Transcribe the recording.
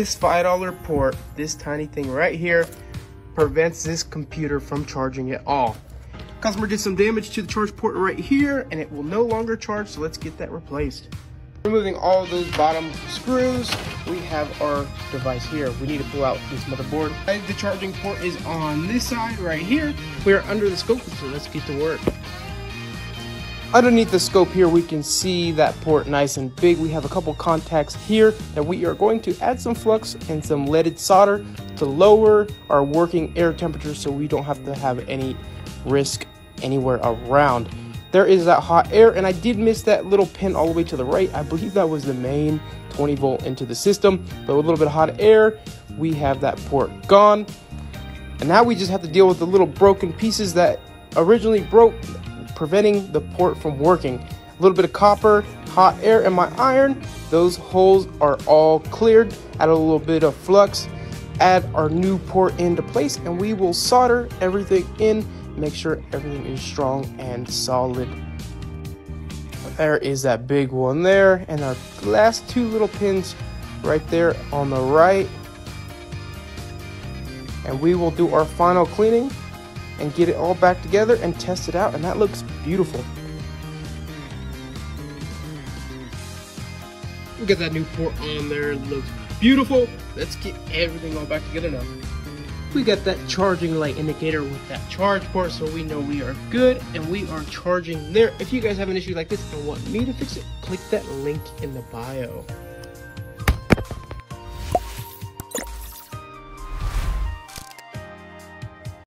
This $5 port, this tiny thing right here, prevents this computer from charging at all. Customer did some damage to the charge port right here, and it will no longer charge, so let's get that replaced. Removing all those bottom screws, we have our device here. We need to pull out this motherboard. The charging port is on this side right here. We are under the scope, so let's get to work. Underneath the scope here, we can see that port nice and big. We have a couple contacts here that we are going to add some flux and some leaded solder to lower our working air temperature so we don't have to have any risk anywhere around. There is that hot air, and I did miss that little pin all the way to the right. I believe that was the main 20 volt into the system, but with a little bit of hot air, we have that port gone. And now we just have to deal with the little broken pieces that originally broke, preventing the port from working. A little bit of copper, hot air, and my iron. Those holes are all cleared. Add a little bit of flux, add our new port into place, and we will solder everything in. Make sure everything is strong and solid. There is that big one there, and our last two little pins right there on the right. And we will do our final cleaning and get it all back together and test it out, and that looks beautiful. Get that new port on there, it looks beautiful. Let's get everything all back together now. We got that charging light indicator with that charge port, so we know we are good and we are charging there. If you guys have an issue like this and want me to fix it, click that link in the bio.